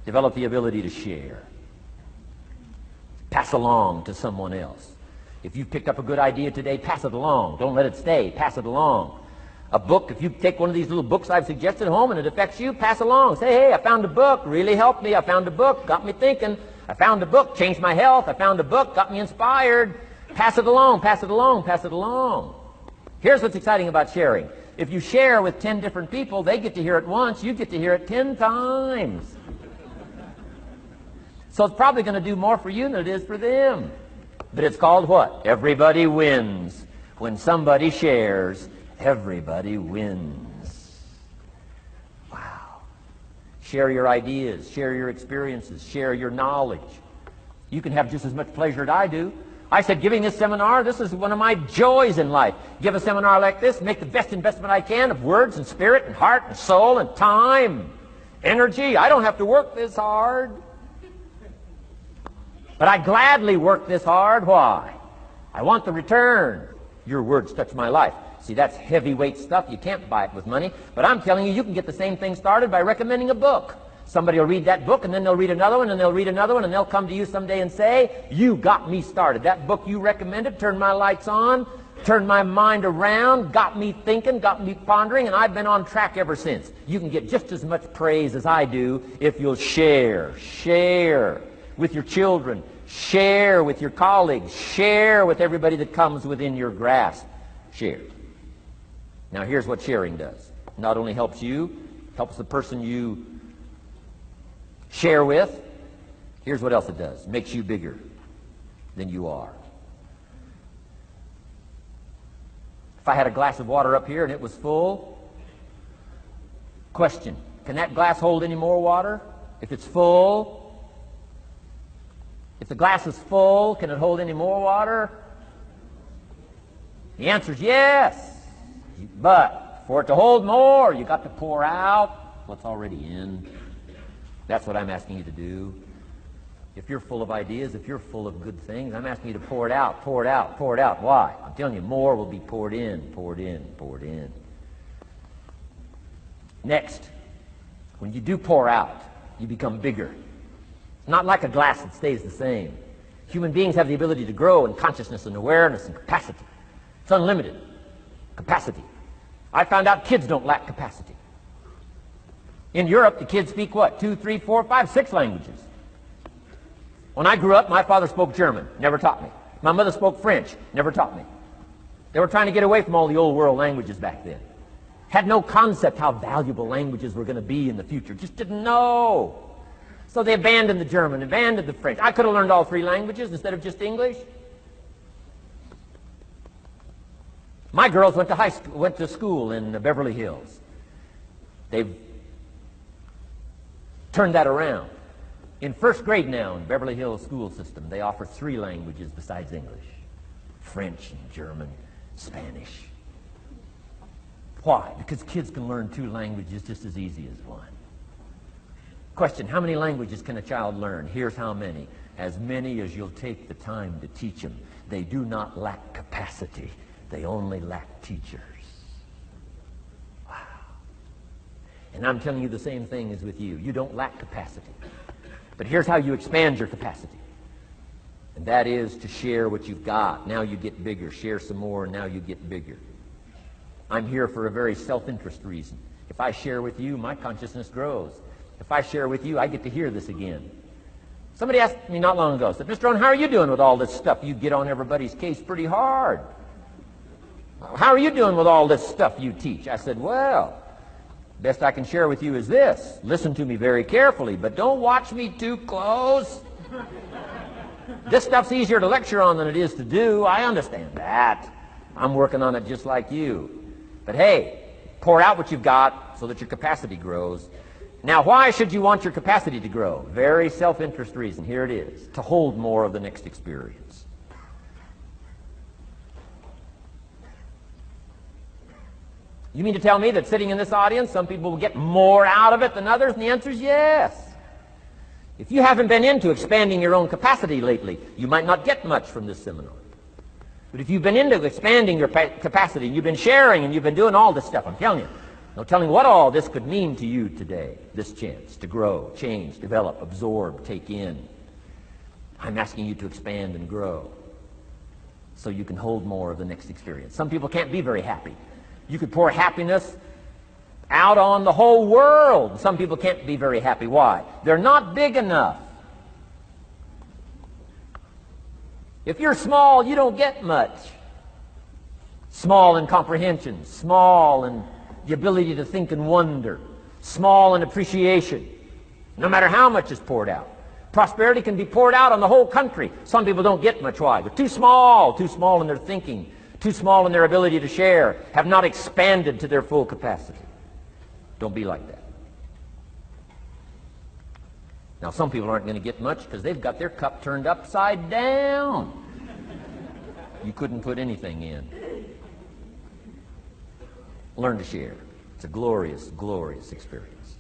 Develop the ability to share. Pass along to someone else. If you've picked up a good idea today, pass it along. Don't let it stay. Pass it along. A book, if you take one of these little books I've suggested home and it affects you, pass along. Say, hey, I found a book, really helped me. I found a book, got me thinking. I found a book, changed my health. I found a book, got me inspired. Pass it along, pass it along, pass it along. Here's what's exciting about sharing. If you share with 10 different people, they get to hear it once, you get to hear it 10 times. So it's probably going to do more for you than it is for them. But it's called what? Everybody wins. When somebody shares, everybody wins. Wow. Share your ideas, share your experiences, share your knowledge. You can have just as much pleasure as I do. I said, giving this seminar, this is one of my joys in life. Give a seminar like this, make the best investment I can of words and spirit and heart and soul and time, energy. I don't have to work this hard. But I gladly work this hard. Why? I want the return. Your words touch my life. See, that's heavyweight stuff. You can't buy it with money. But I'm telling you, you can get the same thing started by recommending a book. Somebody will read that book, and then they'll read another one, and they'll read another one, and they'll come to you someday and say, you got me started. That book you recommended turned my lights on, turned my mind around, got me thinking, got me pondering, and I've been on track ever since. You can get just as much praise as I do if you'll share. Share with your children. Share with your colleagues. Share with everybody that comes within your grasp. Share. Now here's what sharing does. It not only helps you, helps the person you share with. Here's what else it does. It makes you bigger than you are. If I had a glass of water up here and it was full, question, can that glass hold any more water? If it's full, if the glass is full, can it hold any more water? The answer is yes. But for it to hold more, you got to pour out what's already in. That's what I'm asking you to do. If you're full of ideas, if you're full of good things, I'm asking you to pour it out, pour it out, pour it out. Why? I'm telling you, more will be poured in, poured in, poured in. Next, when you do pour out, you become bigger. It's not like a glass that stays the same. Human beings have the ability to grow in consciousness and awareness and capacity. It's unlimited capacity. I found out kids don't lack capacity. In Europe, the kids speak what? 2, 3, 4, 5, 6 languages. When I grew up, my father spoke German, never taught me. My mother spoke French, never taught me. They were trying to get away from all the old world languages back then. Had no concept how valuable languages were going to be in the future. Just didn't know. So they abandoned the German, abandoned the French. I could have learned all 3 languages instead of just English. My girls went to school in Beverly Hills. They've turned that around. In first grade now in Beverly Hills school system, they offer 3 languages besides English. French and German, Spanish. Why? Because kids can learn 2 languages just as easy as one. Question, how many languages can a child learn? Here's how many. As many as you'll take the time to teach them. They do not lack capacity. They only lack teachers. Wow. And I'm telling you the same thing is with you. You don't lack capacity. But here's how you expand your capacity. And that is to share what you've got. Now you get bigger. Share some more, and now you get bigger. I'm here for a very self-interest reason. If I share with you, my consciousness grows. If I share with you, I get to hear this again. Somebody asked me not long ago, said, Mr. Rohn, how are you doing with all this stuff? You get on everybody's case pretty hard. How are you doing with all this stuff you teach? I said, well, best I can share with you is this. Listen to me very carefully, but don't watch me too close. This stuff's easier to lecture on than it is to do. I understand that. I'm working on it just like you. But hey, pour out what you've got so that your capacity grows. Now, why should you want your capacity to grow? Very self-interest reason. Here it is. To hold more of the next experience. You mean to tell me that sitting in this audience, some people will get more out of it than others? And the answer is yes. If you haven't been into expanding your own capacity lately, you might not get much from this seminar. But if you've been into expanding your capacity, and you've been sharing, and you've been doing all this stuff, I'm telling you, No telling what all this could mean to you today, this chance to grow, change, develop, absorb, take in. I'm asking you to expand and grow so you can hold more of the next experience. Some people can't be very happy. You could pour happiness out on the whole world. Some people can't be very happy. Why? They're not big enough. If you're small, you don't get much. Small in comprehension, small in the ability to think and wonder, small in appreciation, no matter how much is poured out. Prosperity can be poured out on the whole country. Some people don't get much. Why? They're too small in their thinking, too small in their ability to share, have not expanded to their full capacity. Don't be like that. Now, some people aren't going to get much because they've got their cup turned upside down. You couldn't put anything in. Learn to share. It's a glorious, glorious experience.